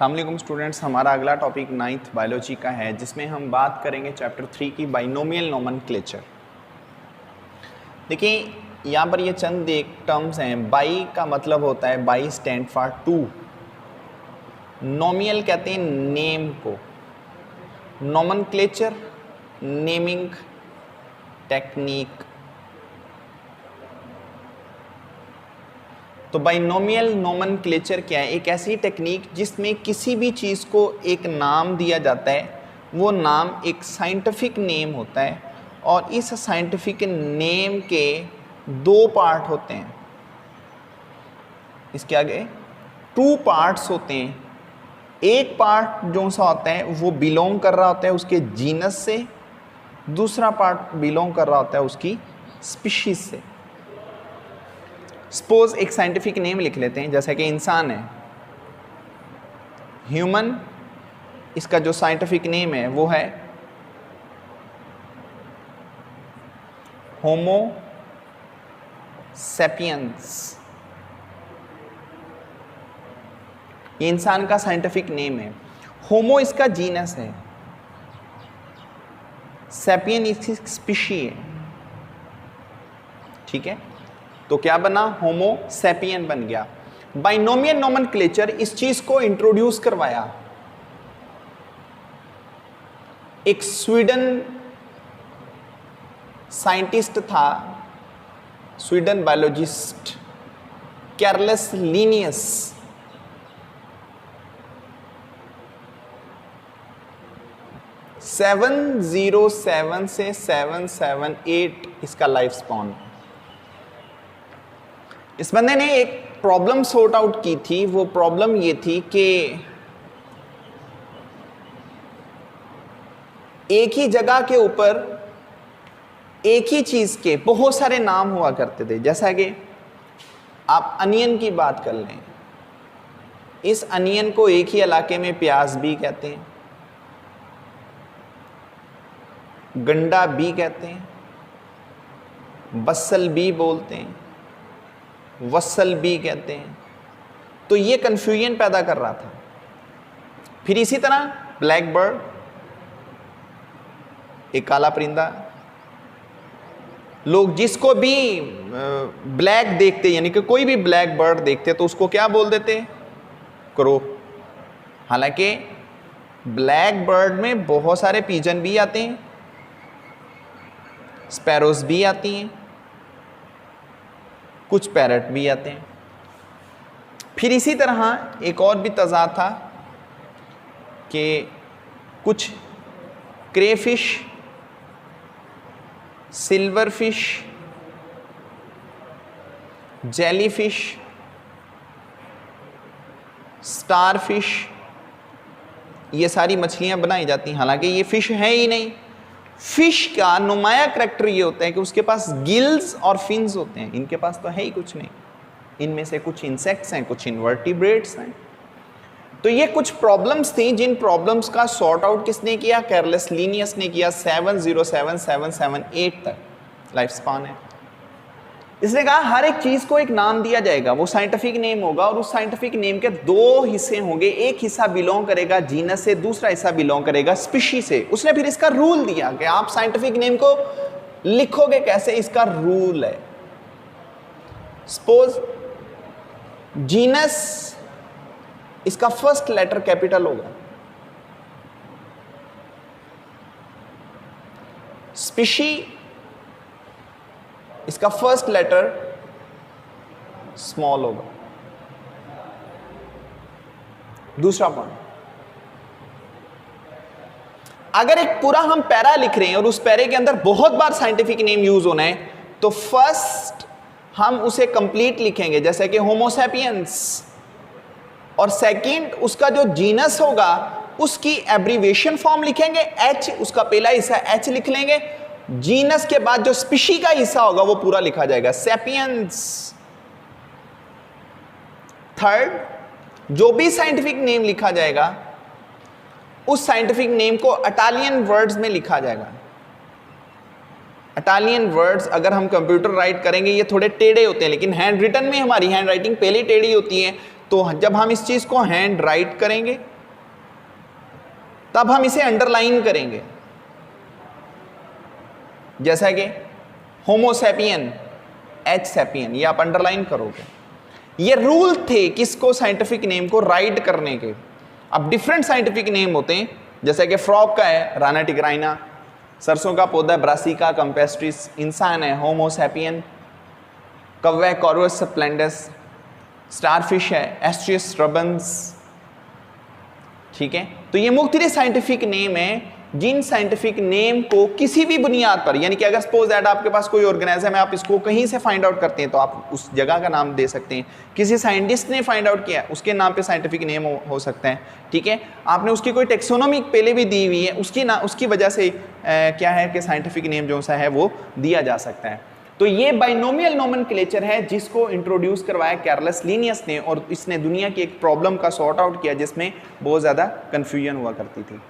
अस्सलाम वालेकुम स्टूडेंट्स, हमारा अगला टॉपिक 9th बायोलॉजी का है जिसमें हम बात करेंगे चैप्टर 3 की बाइनोमियल नोमेनक्लेचर। देखिए यहाँ पर ये चंद एक टर्म्स हैं। बाई का मतलब होता है बाई स्टैंड फॉर टू, नोमियल कहते हैं नेम को, नोमेनक्लेचर नेमिंग टेक्निक। तो बाइनोमियल नोमेनक्लेचर क्या है? एक ऐसी टेक्निक जिसमें किसी भी चीज़ को एक नाम दिया जाता है, वो नाम एक साइंटिफिक नेम होता है और इस साइंटिफिक नेम के दो पार्ट होते हैं। इसके आगे टू पार्ट्स होते हैं। एक पार्ट जो सा होता है वो बिलोंग कर रहा होता है उसके जीनस से, दूसरा पार्ट बिलोंग कर रहा होता है उसकी स्पीशीज से। सपोज एक साइंटिफिक नेम लिख लेते हैं, जैसा कि इंसान है, ह्यूमन, इसका जो साइंटिफिक नेम है वो है होमो सेपियंस। ये इंसान का साइंटिफिक नेम है। होमो इसका जीनस है, सेपियन इसकी स्पीशी है। ठीक है, तो क्या बना? होमो सेपियन बन गया। बाइनोमियल नोमेनक्लेचर इस चीज को इंट्रोड्यूस करवाया एक स्वीडन साइंटिस्ट था, Sweden biologist Carlos Linnaeus. Seven 707 से 778 इसका लाइफ स्पॉन। इस बंदे ने एक प्रॉब्लम सॉर्ट आउट की थी। वो प्रॉब्लम ये थी कि एक ही जगह के ऊपर एक ही चीज के बहुत सारे नाम हुआ करते थे। जैसा कि आप अनियन की बात कर लें, इस अनियन को एक ही इलाके में प्याज भी कहते हैं, गंडा भी कहते हैं, बसल भी बोलते हैं, वसल भी कहते हैं। तो ये कंफ्यूजन पैदा कर रहा था। फिर इसी तरह ब्लैक बर्ड, एक काला परिंदा, लोग जिसको भी ब्लैक देखते, यानी कि कोई भी ब्लैक बर्ड देखते तो उसको क्या बोल देते? क्रो। हालांकि ब्लैक बर्ड में बहुत सारे पिजन भी आते हैं, स्पैरोज भी आती हैं, कुछ पैरट भी आते हैं। फिर इसी तरह एक और भी तजाद था कि कुछ crayfish, silver fish, jellyfish, star fish, ये सारी मछलियां बनाई जाती हैं। हालांकि ये फिश है ही नहीं। फिश का नुमाया करैक्टर ये होता है कि उसके पास गिल्स और फिन्स होते हैं। इनके पास तो है ही कुछ नहीं। इनमें से कुछ इंसेक्ट्स हैं, कुछ इनवर्टिब्रेट्स हैं। तो ये कुछ प्रॉब्लम्स थी, जिन प्रॉब्लम्स का सॉर्ट आउट किसने किया? कैरलस लीनियस ने किया। 707 778 तक लाइफ स्पान है। इसने कहा हर एक चीज को एक नाम दिया जाएगा, वो साइंटिफिक नेम होगा और उस साइंटिफिक नेम के दो हिस्से होंगे। एक हिस्सा बिलोंग करेगा जीनस से, दूसरा हिस्सा बिलोंग करेगा स्पीशी से। उसने फिर इसका रूल दिया कि आप साइंटिफिक नेम को लिखोगे कैसे, इसका रूल है। सपोज जीनस, इसका फर्स्ट लेटर कैपिटल होगा, स्पीशी इसका फर्स्ट लेटर स्मॉल होगा। दूसरा पॉइंट, अगर एक पूरा हम पैरा लिख रहे हैं और उस पैरे के अंदर बहुत बार साइंटिफिक नेम यूज होना है, तो फर्स्ट हम उसे कंप्लीट लिखेंगे, जैसे कि होमो सेपियंस, और सेकंड उसका जो जीनस होगा उसकी एब्रीविएशन फॉर्म लिखेंगे, एच, उसका पहला हिस्सा एच लिख लेंगे। जीनस के बाद जो स्पीशी का हिस्सा होगा वो पूरा लिखा जाएगा, सेपियंस। थर्ड, जो भी साइंटिफिक नेम लिखा जाएगा उस साइंटिफिक नेम को इटालियन वर्ड्स में लिखा जाएगा। इटालियन वर्ड्स अगर हम कंप्यूटर राइट करेंगे ये थोड़े टेढ़े होते हैं, लेकिन हैंड रिटन में हमारी हैंड राइटिंग पहले टेढ़ी होती है। तो जब हम इस चीज़ को हैंड राइट करेंगे तब हम इसे अंडरलाइन करेंगे, जैसा कि होमोसैपियन, एच सैपियन, ये आप अंडरलाइन करोगे। ये रूल थे किसको, साइंटिफिक नेम को राइट करने के। अब डिफरेंट साइंटिफिक नेम होते हैं, जैसे कि फ्रॉग का है राना टिग्राइना, सरसों का पौधा है ब्रासिका कंपेस्ट्रिस, इंसान है होमोसैपियन, कौवा है कॉर्वस स्प्लेंडस, स्टारफिश है एस्ट्रियस रबन्स। ठीक है, तो ये मुख्तलिफ साइंटिफिक नेम है जिन साइंटिफिक नेम को किसी भी बुनियाद पर, यानी कि अगर सपोज दैट आपके पास कोई ऑर्गेनिज्म है, आप इसको कहीं से फाइंड आउट करते हैं तो आप उस जगह का नाम दे सकते हैं। किसी साइंटिस्ट ने फाइंड आउट किया, उसके नाम पे साइंटिफिक नेम हो सकता है। ठीक है, आपने उसकी कोई टेक्सोनोमी पहले भी दी हुई है, उसकी वजह से क्या है कि साइंटिफिक नेम जो सा है वो दिया जा सकता है। तो ये बाइनोमियल नोमेनक्लेचर है जिसको इंट्रोड्यूस करवाया कार्लस लिनियस ने, और इसने दुनिया की एक प्रॉब्लम का सॉर्ट आउट किया जिसमें बहुत ज़्यादा कन्फ्यूजन हुआ करती थी।